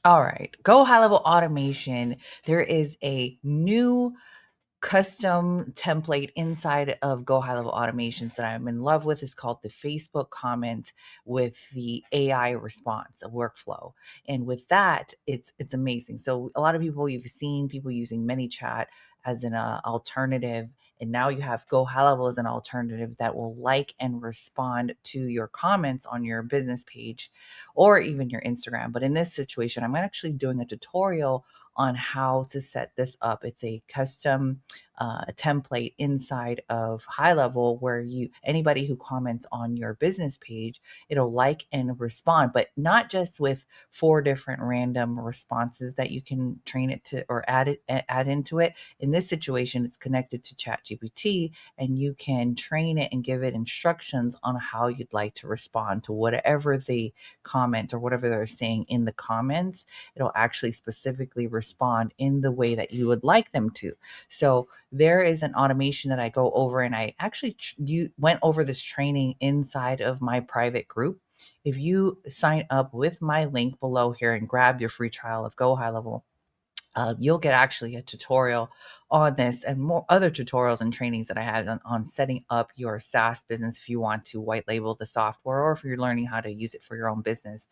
All right, Go High Level Automation. There is a new custom template inside of Go High Level Automations that I'm in love with. Is called the Facebook comment with the AI response, a workflow. And with that, it's amazing. So a lot of people, you've seen people using ManyChat as an alternative. And now you have Go High Level as an alternative that will like and respond to your comments on your business page or even your Instagram. But in this situation, I'm actually doing a tutorial on how to set this up. It's a custom template inside of High Level where you anybody who comments on your business page, it'll like and respond, but not just with 4 different random responses that you can train it to or add into it. In this situation, it's connected to ChatGPT, and you can train it and give it instructions on how you'd like to respond to whatever the comment or whatever they're saying in the comments. It'll actually specifically respond in the way that you would like them to. So there is an automation that I go over, and I actually you went over this training inside of my private group. If you sign up with my link below here and grab your free trial of Go High Level, you'll get actually a tutorial on this and more other tutorials and trainings that I had on setting up your SaaS business if you want to white label the software or if you're learning how to use it for your own business.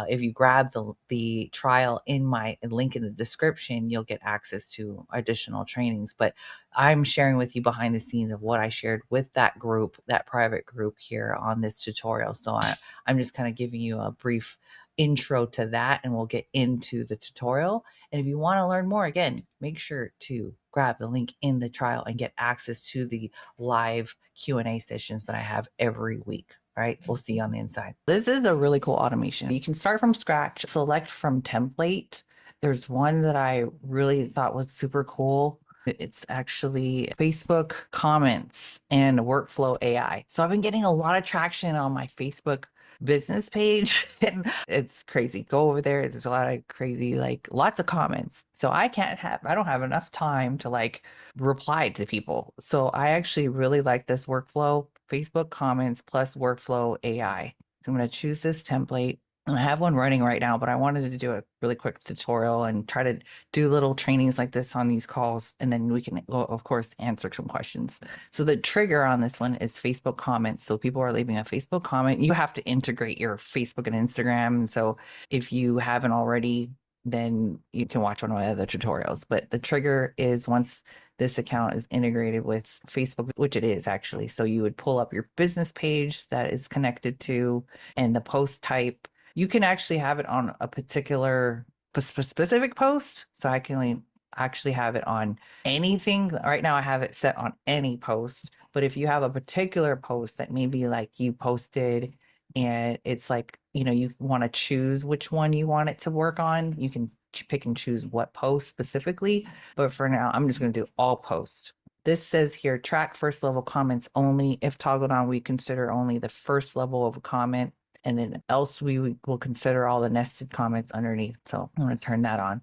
If you grab the trial in my link in the description, you'll get access to additional trainings. But I'm sharing with you behind the scenes of what I shared with that group, that private group here on this tutorial. So I'm just kind of giving you a brief intro to that, and we'll get into the tutorial. And if you want to learn more, again, make sure to grab the link in the trial and get access to the live Q&A sessions that I have every week. All right, we'll see you on the inside. This is a really cool automation. You can start from scratch, select from template. There's one that I really thought was super cool. It's actually Facebook comments and workflow AI. So I've been getting a lot of traction on my Facebook business page and it's crazy. Go over there. There's a lot of crazy, like lots of comments. So I don't have enough time to like reply to people. So I actually really like this workflow, Facebook comments plus workflow AI. So I'm going to choose this template. And I have one running right now, but I wanted to do a really quick tutorial and try to do little trainings like this on these calls. And then we can, of course, answer some questions. So the trigger on this one is Facebook comments. So people are leaving a Facebook comment. You have to integrate your Facebook and Instagram. So if you haven't already, then you can watch one of my other tutorials. But the trigger is once this account is integrated with Facebook, which it is actually. So you would pull up your business page that is connected to and the post type. You can actually have it on a particular specific post. So I can actually have it on anything. Right now I have it set on any post, but if you have a particular post that maybe like you posted and it's like, you want to choose which one you want it to work on, you can pick and choose what post specifically. But for now, I'm just going to do all posts. This says here, track first level comments only. If toggled on, we consider only the first level of a comment, and then else we will consider all the nested comments underneath. So I'm going to turn that on.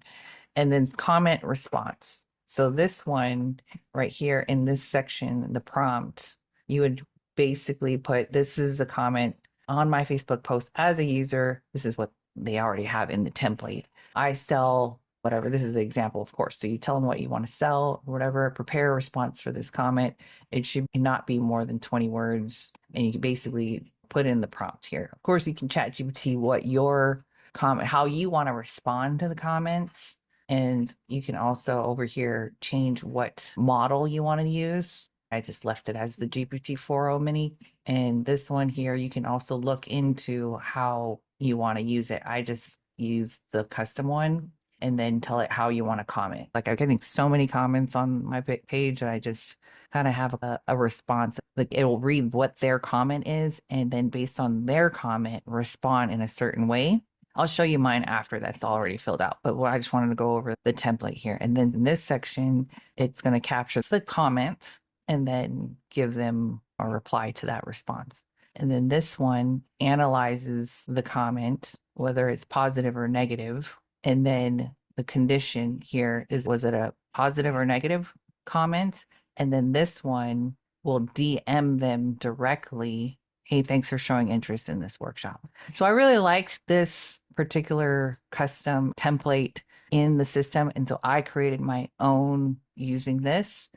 And then comment response. So this one right here in this section, the prompt, you would basically put, this is a comment on my Facebook post as a user. This is what they already have in the template. I sell whatever. This is an example, of course. So you tell them what you want to sell, whatever, prepare a response for this comment. It should not be more than 20 words. And you can basically put in the prompt here. Of course, you can chat GPT what your comment, how you want to respond to the comments. And you can also over here change what model you want to use. I just left it as the GPT-4o mini. And this one here, you can also look into how you want to use it. I just use the custom one and then tell it how you want to comment. Like I'm getting so many comments on my page and I just kind of have a response. Like it will read what their comment is and then based on their comment, respond in a certain way. I'll show you mine after that's already filled out, but I just wanted to go over the template here. And then in this section, it's going to capture the comment and then give them a reply to that response. And then this one analyzes the comment, whether it's positive or negative. And then the condition here is, was it a positive or negative comment? And then this one will DM them directly. Hey, thanks for showing interest in this workshop. So I really like this particular custom template in the system. And so I created my own using this.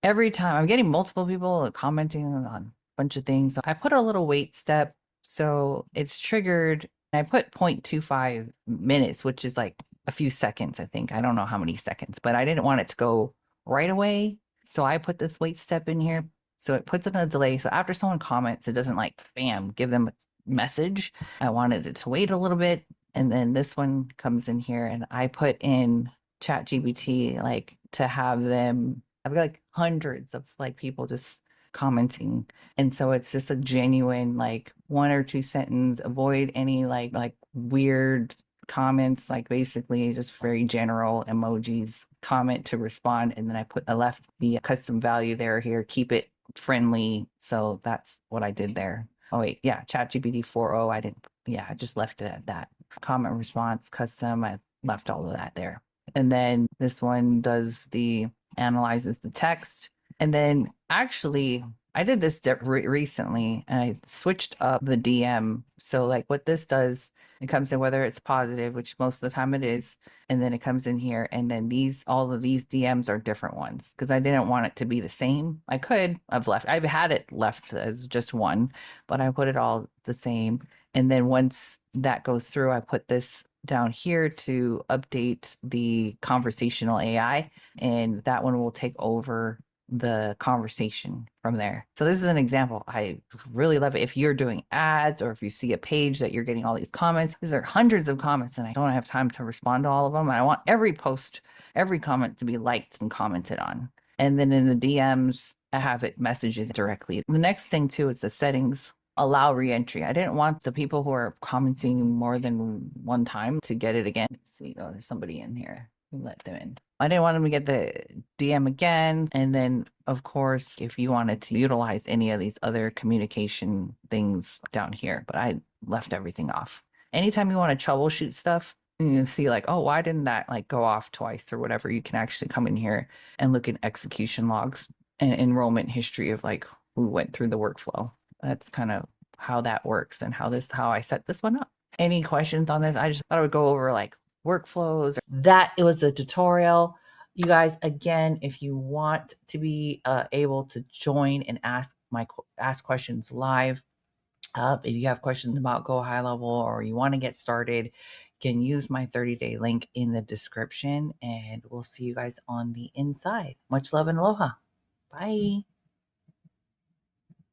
Every time I'm getting multiple people commenting on a bunch of things, I put a little wait step. So it's triggered. I put 0.25 minutes, which is like a few seconds, I think. I don't know how many seconds, but I didn't want it to go right away. So I put this wait step in here. So it puts it on a delay. So after someone comments, it doesn't like, bam, give them a message. I wanted it to wait a little bit. And then this one comes in here and I put in Chat GPT, like to have them, I've got like hundreds of like people just commenting. And so it's just a genuine like 1 or 2 sentence, avoid any like weird comments, like basically just very general emojis, comment to respond. And then I left the custom value there here, keep it friendly. So that's what I did there. Oh wait, yeah, ChatGPT 4.0. I didn't, yeah, I just left it at that. Comment response custom. I left all of that there. And then this one does the analyzes the text. And then actually, I did this recently and I switched up the DM. So, like, what this does, it comes in whether it's positive, which most of the time it is. And then it comes in here. And then all of these DMs are different ones because I didn't want it to be the same. I've had it left as just one, but I put it all the same. And then once that goes through, I put this down here to update the conversational AI, and that one will take over the conversation from there. So this is an example. I really love it. If you're doing ads or if you see a page that you're getting all these comments, these are hundreds of comments and I don't have time to respond to all of them. And I want every post, every comment to be liked and commented on. And then in the DMs, I have it messages directly. The next thing too is the settings. Allow reentry. I didn't want the people who are commenting more than one time to get it again. Let's see, oh, there's somebody in here. We let them in. I didn't want them to get the DM again. And then, of course, if you wanted to utilize any of these other communication things down here, but I left everything off. Anytime you want to troubleshoot stuff, you can see like, oh, why didn't that like go off twice or whatever? You can actually come in here and look at execution logs and enrollment history of like who went through the workflow. That's kind of how that works and how I set this one up. Any questions on this? I just thought I would go over like workflows. That it was the tutorial. You guys, again, if you want to be able to join and ask questions live, if you have questions about Go High Level or you want to get started, you can use my 30-day link in the description, and we'll see you guys on the inside. Much love and aloha. Bye.